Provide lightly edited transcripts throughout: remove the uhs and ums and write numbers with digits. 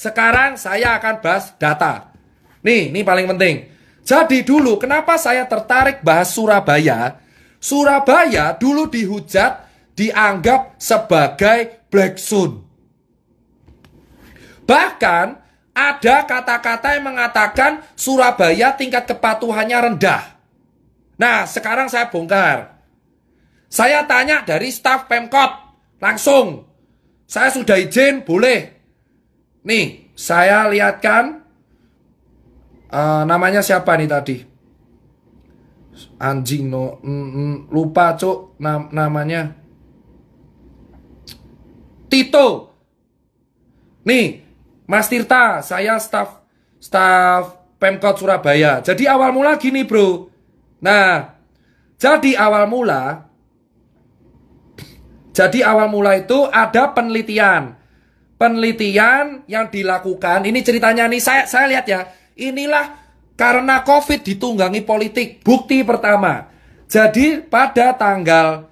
sekarang saya akan bahas data. Nih, ini paling penting. Jadi dulu kenapa saya tertarik bahas Surabaya? Surabaya dulu dihujat, dianggap sebagai black zone. Bahkan ada kata-kata yang mengatakan Surabaya tingkat kepatuhannya rendah. Nah, sekarang saya bongkar. Saya tanya dari staf Pemkot langsung. Saya sudah izin, boleh. Nih, saya lihatkan. Namanya siapa nih tadi? Anjing, lupa cuk namanya. Tito. Nih, Mas Tirta, saya staf Pemkot Surabaya. Jadi awal mula gini, bro. Nah, jadi awal mula itu ada penelitian yang dilakukan. Ini ceritanya nih, saya lihat ya. Inilah karena COVID ditunggangi politik. Bukti pertama. Jadi pada tanggal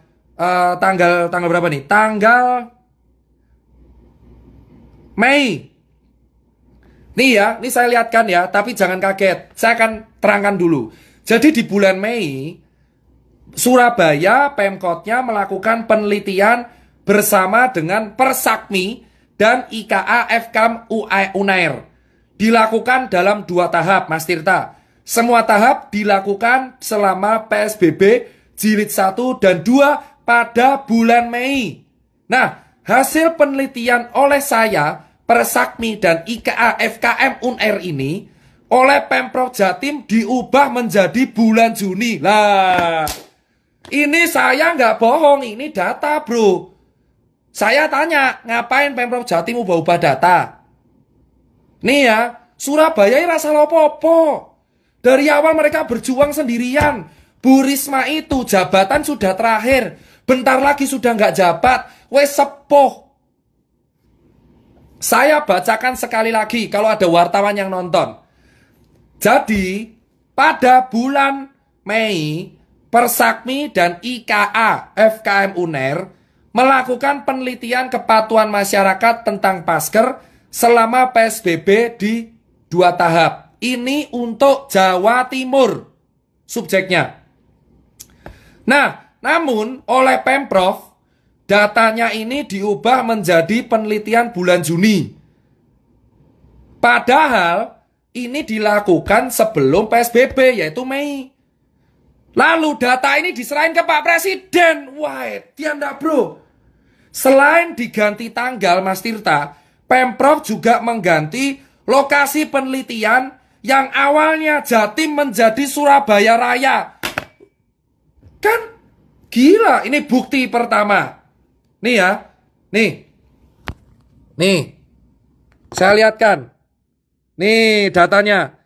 berapa nih? Tanggal Mei. Nih ya, ini saya lihatkan ya, tapi jangan kaget. Saya akan terangkan dulu. Jadi di bulan Mei, Surabaya Pemkotnya melakukan penelitian bersama dengan Persakmi dan IKA Fkam Unair. Dilakukan dalam 2 tahap, Mas Tirta. Semua tahap dilakukan selama PSBB jilid 1 dan 2 pada bulan Mei. Nah, hasil penelitian oleh saya, Persakmi dan IKA FKM Unair ini oleh Pemprov Jatim diubah menjadi bulan Juni. Lah, ini saya nggak bohong, ini data, bro. Saya tanya, ngapain Pemprov Jatim ubah-ubah data? Nih ya, Surabaya ini rasa lopo-opo. Dari awal mereka berjuang sendirian. Bu Risma itu jabatan sudah terakhir. Bentar lagi sudah nggak jabat. Wes sepuh. Saya bacakan sekali lagi kalau ada wartawan yang nonton. Jadi, pada bulan Mei, Persakmi dan IKA FKM Unair melakukan penelitian kepatuhan masyarakat tentang masker selama PSBB di 2 tahap. Ini untuk Jawa Timur subjeknya. Nah, namun oleh Pemprov datanya ini diubah menjadi penelitian bulan Juni. Padahal ini dilakukan sebelum PSBB yaitu Mei. Lalu data ini diserahin ke Pak Presiden. Wah, dia enggak, bro. Selain diganti tanggal, Mas Tirta, Pemprov juga mengganti lokasi penelitian yang awalnya Jatim menjadi Surabaya Raya. Kan gila, ini bukti pertama. Nih ya, nih, saya lihatkan. Nih datanya.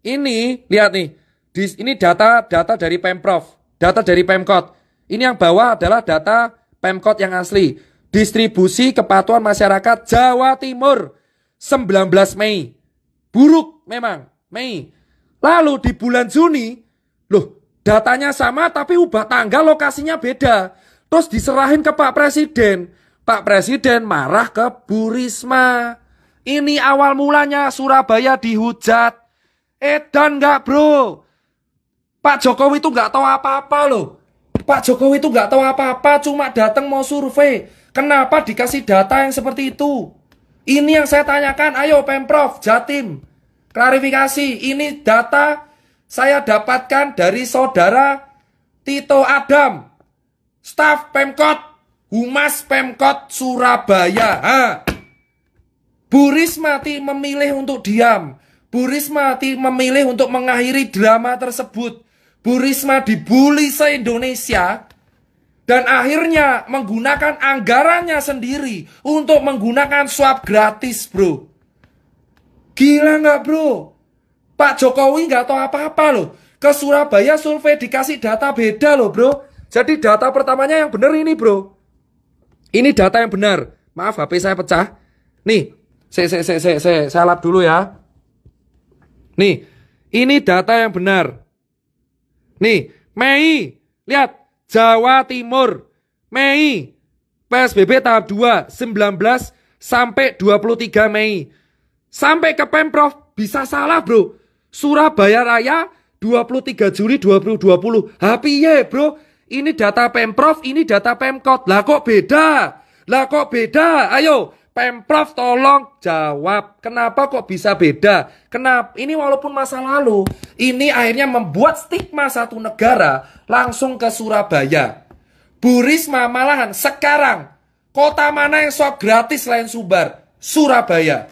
Ini, lihat nih. Ini data dari Pemprov, data dari Pemkot. Ini yang bawah adalah data Pemkot yang asli. Distribusi kepatuhan masyarakat Jawa Timur 19 Mei. Buruk memang, Mei. Lalu di bulan Juni, loh, datanya sama tapi ubah tanggal, lokasinya beda. Terus diserahin ke Pak Presiden. Pak Presiden marah ke Bu Risma. Ini awal mulanya Surabaya dihujat. Edan nggak, bro? Pak Jokowi itu nggak tahu apa-apa loh. Pak Jokowi itu nggak tahu apa-apa, cuma datang mau survei. Kenapa dikasih data yang seperti itu? Ini yang saya tanyakan. Ayo Pemprov Jatim, klarifikasi. Ini data saya dapatkan dari saudara Tito Adam, staf Pemkot, Humas Pemkot Surabaya. Bu Risma memilih untuk diam. Bu Risma memilih untuk mengakhiri drama tersebut. Bu Risma dibully se-Indonesia dan akhirnya menggunakan anggarannya sendiri untuk menggunakan swab gratis, bro. Gila nggak, bro? Pak Jokowi nggak tahu apa-apa loh. Ke Surabaya survei dikasih data beda loh, bro. Jadi data pertamanya yang benar ini, bro. Ini data yang benar. Maaf, HP saya pecah. Nih, saya lap dulu ya. Nih, ini data yang benar. Nih, Mei, lihat, Jawa Timur, Mei, PSBB tahap 2, 19 sampai 23 Mei. Sampai ke Pemprov bisa salah, bro. Surabaya Raya 23 Juli 2020. Piye, bro? Ini data Pemprov, ini data Pemkot. Lah kok beda? Lah kok beda? Ayo, Pemprov tolong jawab. Kenapa kok bisa beda? Kenapa? Ini walaupun masa lalu, ini akhirnya membuat stigma satu negara langsung ke Surabaya. Bu Risma malahan sekarang kota mana yang swab gratis selain Sumbar? Surabaya.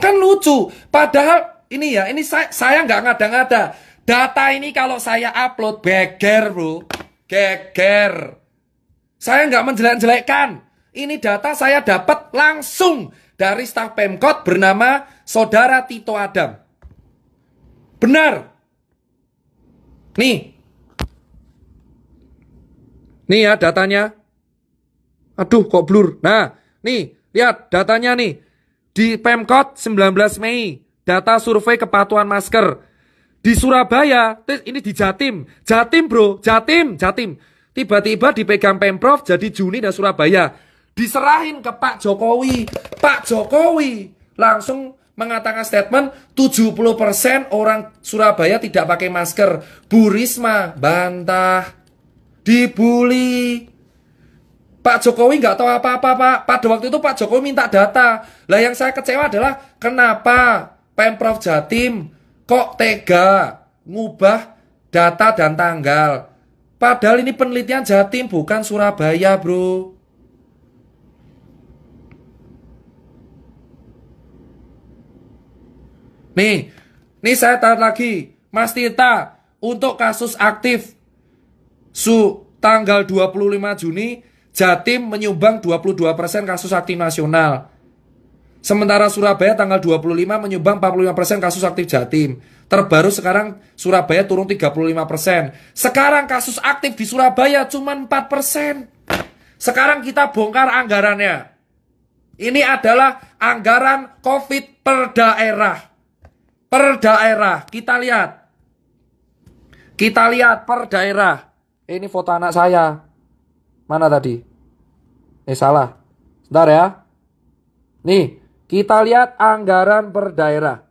Kan lucu. Padahal ini ya, ini saya nggak ngada-ngada. Data ini kalau saya upload beger, bro. Geger. Saya nggak menjelek-jelekkan. Ini data saya dapat langsung dari staf Pemkot bernama Saudara Tito Adam. Benar. Nih. Nih ya datanya. Aduh kok blur. Nah, nih, lihat datanya nih. Di Pemkot 19 Mei, data survei kepatuhan masker. Di Surabaya, ini di Jatim. Jatim, bro, Jatim. Tiba-tiba dipegang Pemprov jadi Juni dan Surabaya. Diserahin ke Pak Jokowi. Pak Jokowi langsung mengatakan statement 70% orang Surabaya tidak pakai masker. Bu Risma bantah. Dibully. Pak Jokowi nggak tahu apa-apa, Pak. Pada waktu itu Pak Jokowi minta data. Lah yang saya kecewa adalah kenapa Pemprov Jatim kok tega ngubah data dan tanggal. Padahal ini penelitian Jatim bukan Surabaya, bro. Nih saya tahu lagi. Mas Tirta, untuk kasus aktif tanggal 25 Juni Jatim menyumbang 22% kasus aktif nasional. Sementara Surabaya tanggal 25 menyumbang 45% kasus aktif Jatim. Terbaru sekarang Surabaya turun 35%. Sekarang kasus aktif di Surabaya cuma 4%. Sekarang kita bongkar anggarannya. Ini adalah anggaran COVID per daerah. Per daerah. Kita lihat. Kita lihat per daerah. Ini foto anak saya. Mana tadi? Salah. Sebentar ya. Nih, kita lihat anggaran per daerah.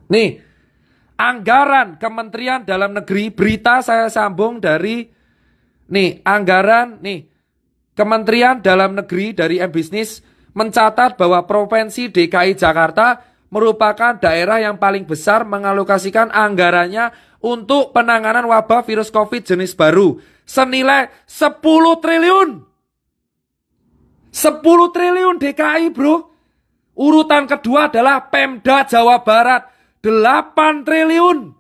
Nih, anggaran Kementerian Dalam Negeri, berita saya sambung dari anggaran Kementerian Dalam Negeri dari M-Business mencatat bahwa Provinsi DKI Jakarta merupakan daerah yang paling besar mengalokasikan anggarannya untuk penanganan wabah virus COVID jenis baru senilai 10 triliun. 10 triliun DKI, bro. Urutan kedua adalah Pemda Jawa Barat 8 triliun.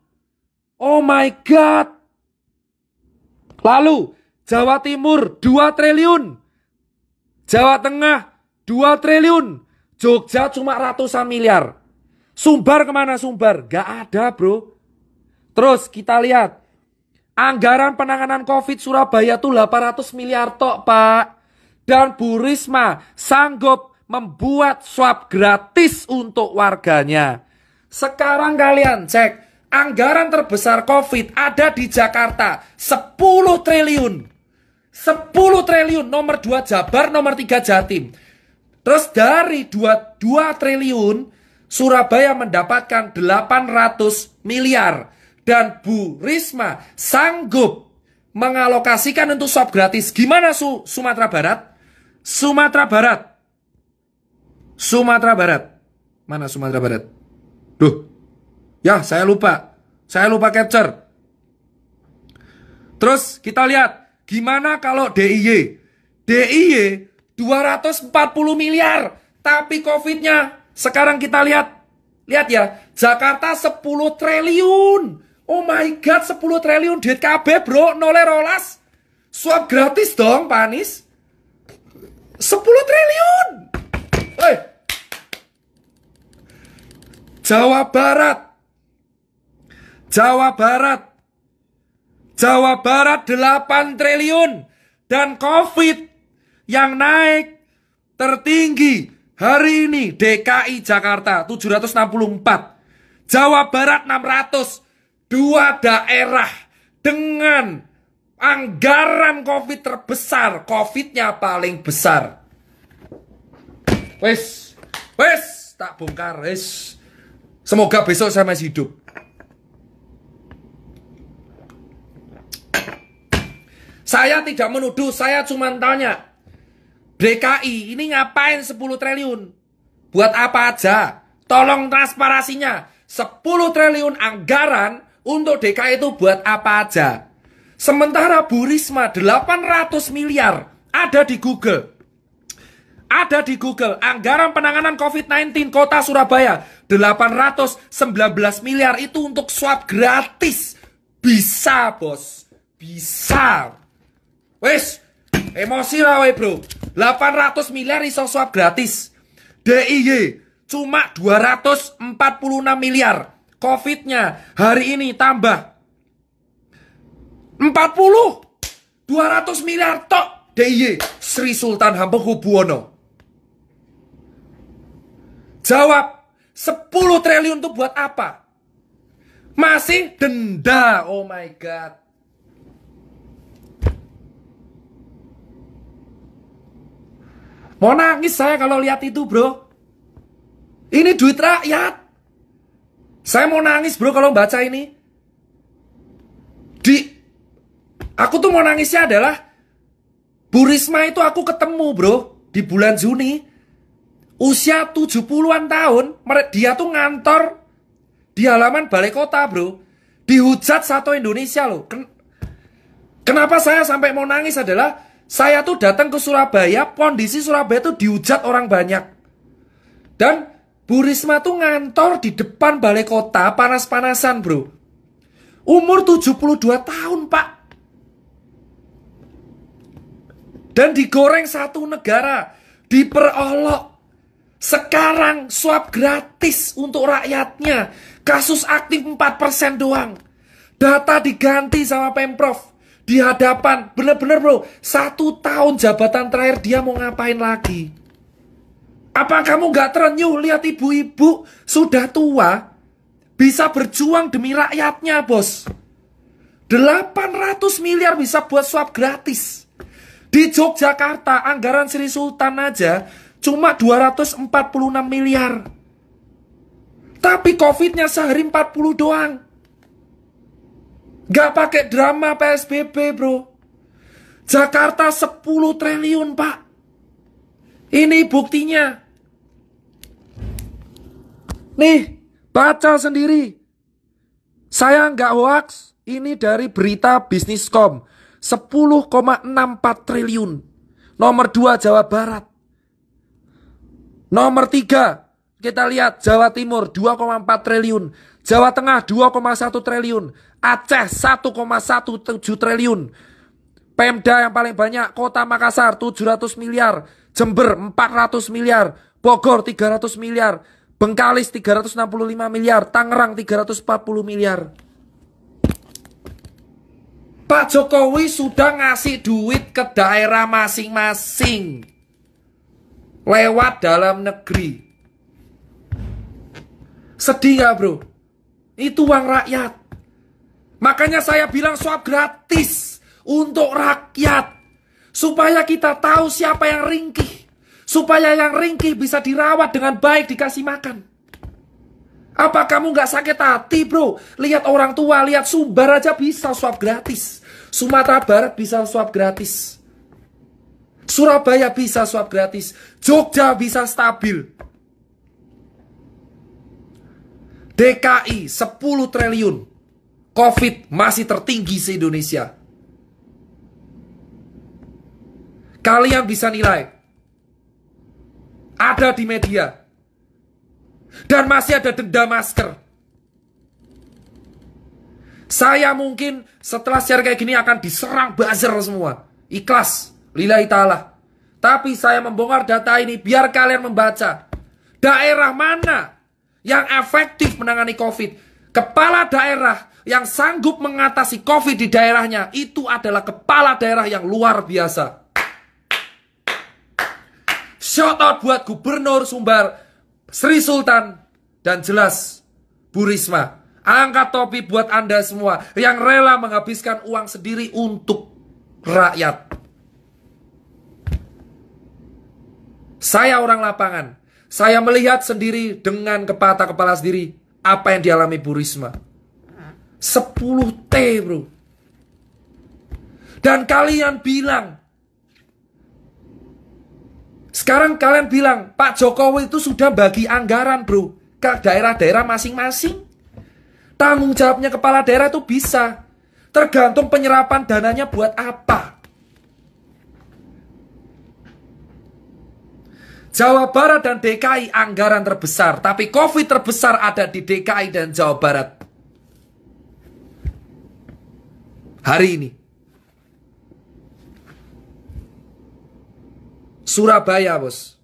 Oh my god. Lalu Jawa Timur 2 triliun. Jawa Tengah 2 triliun. Jogja cuma ratusan miliar. Sumbar kemana Sumbar? Gak ada, bro. Terus kita lihat. Anggaran penanganan COVID Surabaya tuh 800 miliar tok, Pak. Dan Bu Risma sanggup membuat swab gratis untuk warganya. Sekarang kalian cek. Anggaran terbesar COVID ada di Jakarta. 10 triliun. 10 triliun. Nomor 2 Jabar, nomor 3 Jatim. Terus dari 2 triliun, Surabaya mendapatkan 800 miliar. Dan Bu Risma sanggup mengalokasikan untuk swab gratis. Gimana Sumatera Barat? Sumatera Barat. Sumatera Barat. Mana Sumatera Barat? Duh. Ya, saya lupa. Saya lupa capture. Terus kita lihat. Gimana kalau DIY? DIY 240 miliar. Tapi COVID-nya sekarang kita lihat. Lihat ya. Jakarta 10 triliun. Oh my god, 10 triliun duit KB, bro. Nolai rolas. Swab gratis dong, Pak Anies. 10 triliun. Jawa Barat. Jawa Barat. Jawa Barat 8 triliun. Dan COVID yang naik tertinggi hari ini DKI Jakarta 764. Jawa Barat 600. Dua daerah dengan Anggaran COVID terbesar, COVID-nya paling besar. Wes, tak bongkar, wes. Semoga besok saya masih hidup. Saya tidak menuduh, saya cuma tanya. DKI ini ngapain 10 triliun? Buat apa aja? Tolong transparasinya. 10 triliun anggaran untuk DKI itu buat apa aja? Sementara Bu Risma 800 miliar ada di Google. Ada di Google, anggaran penanganan COVID-19 Kota Surabaya 819 miliar itu untuk swab gratis. Bisa, bos. Bisa. Wes, emosi lah we bro. 800 miliar iso swab gratis. DIY cuma 246 miliar. COVID-nya hari ini tambah 40. 200 miliar tok. DIY Sri Sultan Hamengkubuwono. Jawab, 10 triliun itu buat apa? Masih denda. Oh my god. Mau nangis saya kalau lihat itu bro. Ini duit rakyat. Saya mau nangis bro kalau baca ini. Aku tuh mau nangisnya adalah Bu Risma itu aku ketemu bro di bulan Juni. Usia 70-an tahun. Dia tuh ngantor di halaman balai kota bro. Dihujat satu Indonesia loh. Kenapa saya sampai mau nangis adalah saya tuh datang ke Surabaya, kondisi Surabaya tuh dihujat orang banyak. Dan Bu Risma tuh ngantor di depan balai kota, panas-panasan bro. Umur 72 tahun pak. Dan digoreng satu negara, diperolok. Sekarang swab gratis untuk rakyatnya. Kasus aktif 4% doang. Data diganti sama Pemprov. Di hadapan, bener-bener bro, 1 tahun jabatan terakhir dia mau ngapain lagi? Apa kamu gak terenyuh lihat ibu-ibu sudah tua bisa berjuang demi rakyatnya bos? 800 miliar bisa buat swab gratis. Di Yogyakarta anggaran Sri Sultan aja cuma 246 miliar. Tapi COVID-nya sehari 40 doang. Gak pakai drama PSBB bro. Jakarta 10 triliun pak. Ini buktinya. Nih, baca sendiri. Saya nggak hoax. Ini dari berita Bisniscom. 10,64 triliun. Nomor 2 Jawa Barat. Nomor 3 kita lihat Jawa Timur 2,4 triliun. Jawa Tengah 2,1 triliun. Aceh 1,17 triliun. Pemda yang paling banyak Kota Makassar 700 miliar. Jember 400 miliar. Bogor 300 miliar. Bengkalis 365 miliar. Tangerang 340 miliar. Pak Jokowi sudah ngasih duit ke daerah masing-masing. Lewat dalam negeri. Sedih gak bro? Itu uang rakyat. Makanya saya bilang swab gratis untuk rakyat. Supaya kita tahu siapa yang ringkih. Supaya yang ringkih bisa dirawat dengan baik, dikasih makan. Apa kamu gak sakit hati bro? Lihat orang tua, lihat Sumbar aja bisa swab gratis. Sumatera Barat bisa swab gratis. Surabaya bisa swab gratis. Jogja bisa stabil. DKI 10 triliun. COVID masih tertinggi se-Indonesia. Kalian bisa nilai. Ada di media. Dan masih ada denda masker. Saya mungkin setelah share kayak gini akan diserang buzzer semua. Ikhlas. Lillahi ta'ala. Tapi saya membongkar data ini biar kalian membaca. Daerah mana yang efektif menangani COVID? Kepala daerah yang sanggup mengatasi COVID di daerahnya, itu adalah kepala daerah yang luar biasa. Shout out buat Gubernur Sumbar, Sri Sultan, dan jelas Bu Risma. Angkat topi buat Anda semua yang rela menghabiskan uang sendiri untuk rakyat. Saya orang lapangan. Saya melihat sendiri dengan kepala sendiri apa yang dialami Bu Risma. 10T bro. Dan kalian bilang, sekarang kalian bilang Pak Jokowi itu sudah bagi anggaran bro ke daerah-daerah masing-masing. Tanggung jawabnya kepala daerah itu bisa. Tergantung penyerapan dananya buat apa. Jawa Barat dan DKI anggaran terbesar, tapi COVID terbesar ada di DKI dan Jawa Barat. Hari ini. Surabaya, bos.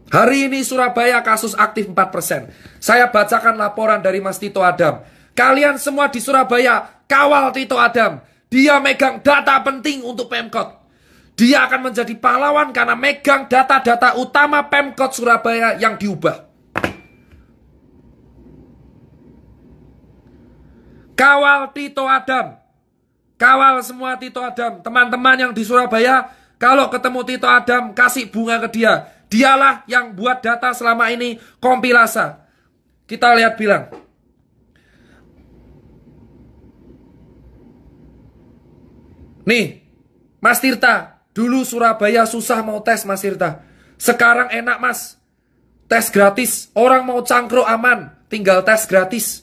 Hari ini Surabaya kasus aktif 4%. Saya bacakan laporan dari Mas Tito Adam. Kalian semua di Surabaya kawal Tito Adam. Dia megang data penting untuk Pemkot. Dia akan menjadi pahlawan karena megang data-data utama Pemkot Surabaya yang diubah. Kawal Tito Adam. Kawal semua Tito Adam. Teman-teman yang di Surabaya, kalau ketemu Tito Adam, kasih bunga ke dia. Dialah yang buat data selama ini kompilasa. Kita lihat bilang. Nih, Mas Tirta, dulu Surabaya susah mau tes Mas Tirta. Sekarang enak Mas. Tes gratis. Orang mau cangkruk aman, tinggal tes gratis.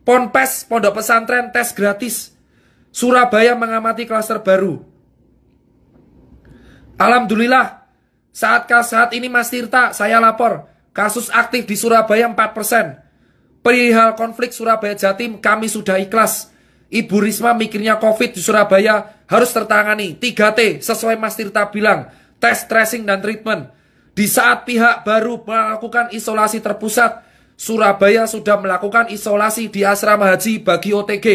Ponpes, pondok pesantren, tes gratis. Surabaya mengamati klaster baru. Alhamdulillah, saat ini Mas Tirta, saya lapor, kasus aktif di Surabaya 4%. Perihal konflik Surabaya Jatim, kami sudah ikhlas. Ibu Risma mikirnya COVID di Surabaya harus tertangani. 3T, sesuai Mas Tirta bilang, tes, tracing, dan treatment. Di saat pihak baru melakukan isolasi terpusat, Surabaya sudah melakukan isolasi di asrama haji bagi OTG,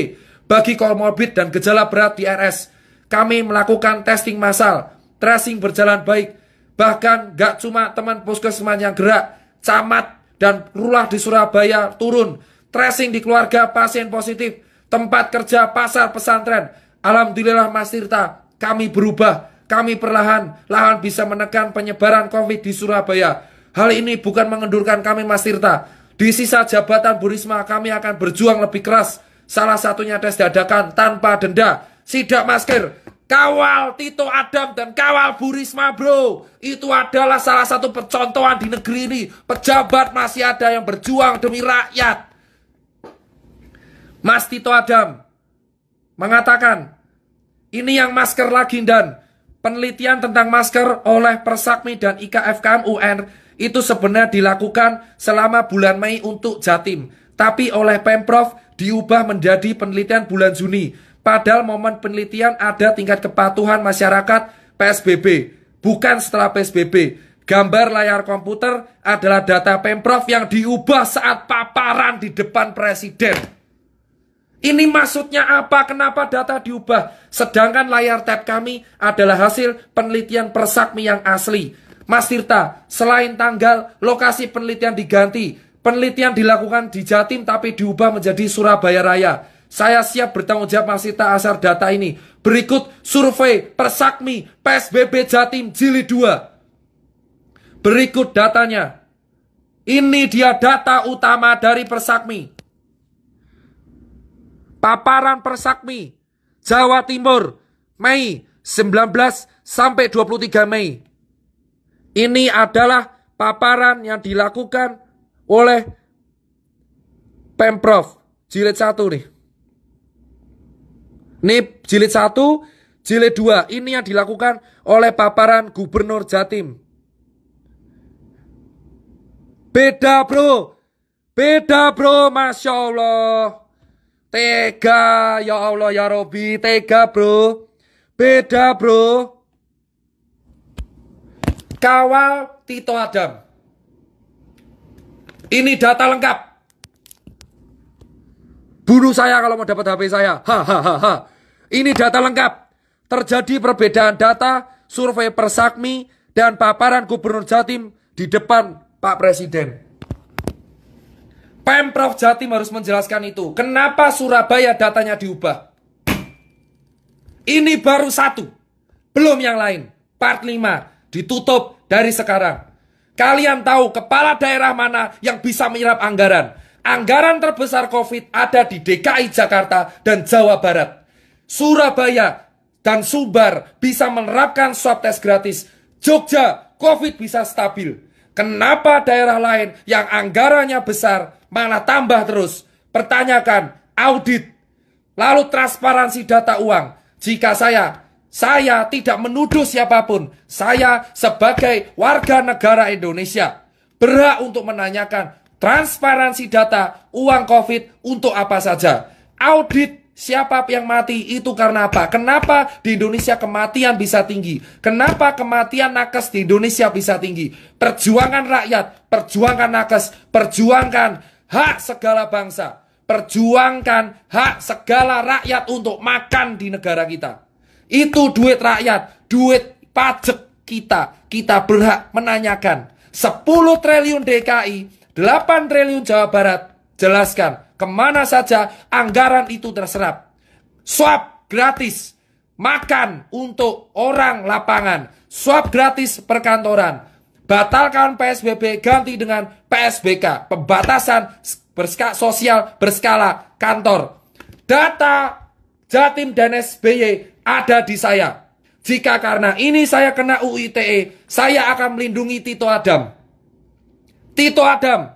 bagi komorbid dan gejala berat di RS. Kami melakukan testing massal, tracing berjalan baik. Bahkan gak cuma teman puskesmas yang gerak, camat dan lurah di Surabaya turun. Tracing di keluarga pasien positif, tempat kerja, pasar, pesantren. Alhamdulillah Mas Tirta, kami berubah. Kami perlahan-lahan bisa menekan penyebaran COVID di Surabaya. Hal ini bukan mengendurkan kami Mas Tirta. Di sisa jabatan Bu Risma kami akan berjuang lebih keras. Salah satunya tes dadakan tanpa denda, sidak masker, kawal Tito Adam dan kawal Bu Risma bro. Itu adalah salah satu percontohan di negeri ini. Pejabat masih ada yang berjuang demi rakyat. Mas Tito Adam mengatakan, ini yang masker lagi dan penelitian tentang masker oleh Persakmi dan IKFKM UN itu sebenarnya dilakukan selama bulan Mei untuk Jatim. Tapi oleh Pemprov diubah menjadi penelitian bulan Juni. Padahal momen penelitian ada tingkat kepatuhan masyarakat PSBB. Bukan setelah PSBB. Gambar layar komputer adalah data Pemprov yang diubah saat paparan di depan Presiden. Ini maksudnya apa? Kenapa data diubah? Sedangkan layar tab kami adalah hasil penelitian Persakmi yang asli. Mas Tirta, selain tanggal, lokasi penelitian diganti. Penelitian dilakukan di Jatim tapi diubah menjadi Surabaya Raya. Saya siap bertanggung jawab Mas Tirta asal data ini. Berikut survei Persakmi PSBB Jatim Jilid 2. Berikut datanya. Ini dia data utama dari Persakmi. Paparan Persakmi Jawa Timur Mei 19 sampai 23 Mei. Ini adalah paparan yang dilakukan oleh Pemprov jilid 1 nih. Ini jilid 1, jilid 2. Ini yang dilakukan oleh paparan Gubernur Jatim. Beda bro. Beda bro, Masya Allah. Tega, ya Allah, ya Robi, tega bro. Beda bro. Kawal Tito Adam. Ini data lengkap. Bunuh saya kalau mau dapat HP saya. Hahaha. Ini data lengkap. Terjadi perbedaan data, survei Persakmi, dan paparan Gubernur Jatim di depan Pak Presiden. Pemprov Jatim harus menjelaskan itu. Kenapa Surabaya datanya diubah? Ini baru satu. Belum yang lain. Part 5 ditutup dari sekarang. Kalian tahu kepala daerah mana yang bisa menyerap anggaran? Anggaran terbesar COVID ada di DKI Jakarta dan Jawa Barat. Surabaya dan Sumbar bisa menerapkan swab tes gratis. Jogja, COVID bisa stabil. Kenapa daerah lain yang anggarannya besar malah tambah terus? Pertanyakan, audit, lalu transparansi data uang. Jika saya tidak menuduh siapapun. Saya sebagai warga negara Indonesia berhak untuk menanyakan transparansi data uang COVID untuk apa saja. Audit siapa yang mati itu karena apa? Kenapa di Indonesia kematian bisa tinggi? Kenapa kematian nakes di Indonesia bisa tinggi? Perjuangan rakyat, perjuankan nakes, perjuangkan hak segala bangsa. Perjuangkan hak segala rakyat untuk makan di negara kita. Itu duit rakyat, duit pajak kita. Kita berhak menanyakan. 10 triliun DKI, 8 triliun Jawa Barat. Jelaskan kemana saja anggaran itu terserap. Swab gratis, makan untuk orang lapangan, swab gratis perkantoran. Batalkan PSBB, ganti dengan PSBK, pembatasan sosial berskala kantor. Data Jatim dan SBY ada di saya. Jika karena ini saya kena UU ITE, saya akan melindungi Tito Adam. Tito Adam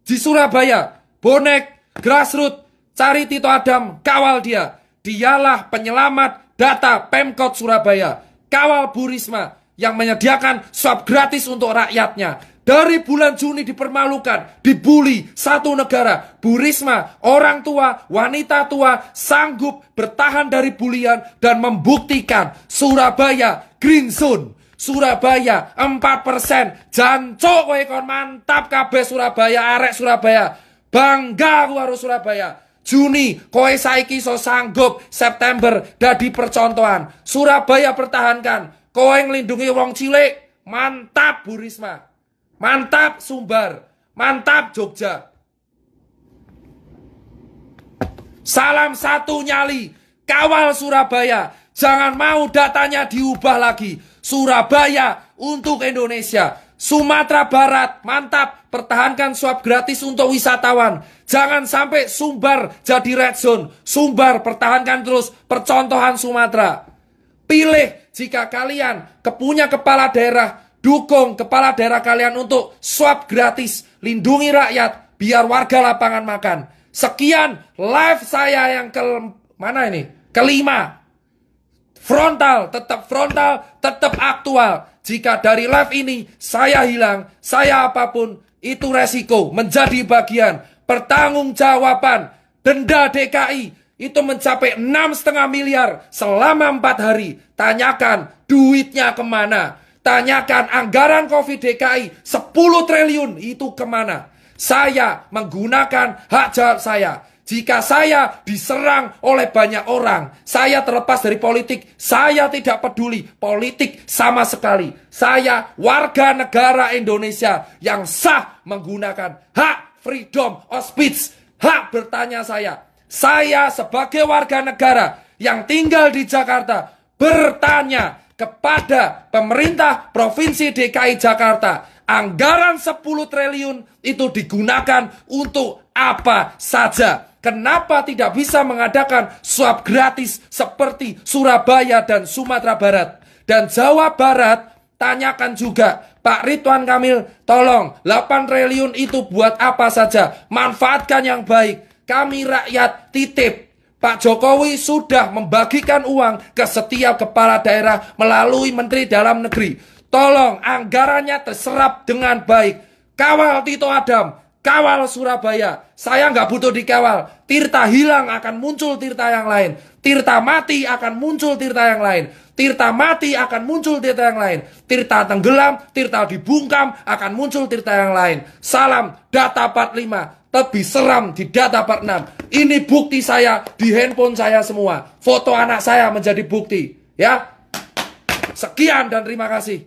di Surabaya, bonek, grassroots, cari Tito Adam, kawal dia. Dialah penyelamat data Pemkot Surabaya. Kawal Bu Risma yang menyediakan swab gratis untuk rakyatnya. Dari bulan Juni dipermalukan, dibully satu negara. Bu Risma, orang tua, wanita tua, sanggup bertahan dari bulian dan membuktikan Surabaya green zone. Surabaya 4%. Jancuk kowe kon mantap kabeh Surabaya, arek Surabaya. Bangga aku harus Surabaya. Juni kowe saiki so sanggup, September dadi percontohan. Surabaya pertahankan. Kowe nglindungi wong cilik. Mantap Bu Risma. Mantap Sumbar, mantap Jogja. Salam satu nyali, kawal Surabaya. Jangan mau datanya diubah lagi. Surabaya untuk Indonesia. Sumatera Barat, mantap. Pertahankan swab gratis untuk wisatawan. Jangan sampai Sumbar jadi red zone. Sumbar pertahankan terus percontohan Sumatera. Pilih jika kalian punya kepala daerah. Dukung kepala daerah kalian untuk swab gratis. Lindungi rakyat biar warga lapangan makan. Sekian live saya yang kelima. Frontal, tetap aktual. Jika dari live ini saya hilang, saya apapun, itu resiko menjadi bagian pertanggungjawaban. Denda DKI itu mencapai 6,5 miliar selama 4 hari. Tanyakan duitnya kemana. Tanyakan anggaran COVID DKI 10 triliun itu kemana? Saya menggunakan hak jawab saya. Jika saya diserang oleh banyak orang, saya terlepas dari politik, saya tidak peduli politik sama sekali. Saya warga negara Indonesia yang sah menggunakan hak freedom of speech, hak bertanya saya. Saya sebagai warga negara yang tinggal di Jakarta bertanya kepada pemerintah Provinsi DKI Jakarta, anggaran 10 triliun itu digunakan untuk apa saja? Kenapa tidak bisa mengadakan swab gratis seperti Surabaya dan Sumatera Barat? Dan Jawa Barat, tanyakan juga, Pak Ridwan Kamil, tolong 8 triliun itu buat apa saja? Manfaatkan yang baik. Kami rakyat titip. Pak Jokowi sudah membagikan uang ke setiap kepala daerah melalui Menteri Dalam Negeri. Tolong anggarannya terserap dengan baik. Kawal Tito Adam, kawal Surabaya. Saya nggak butuh dikawal. Tirta hilang akan muncul Tirta yang lain. Tirta mati akan muncul Tirta yang lain. Tirta mati akan muncul Tirta yang lain. Tirta tenggelam, Tirta dibungkam akan muncul Tirta yang lain. Salam data 45. Lebih seram di data part 6. Ini bukti saya di handphone saya semua. Foto anak saya menjadi bukti. Ya. Sekian dan terima kasih.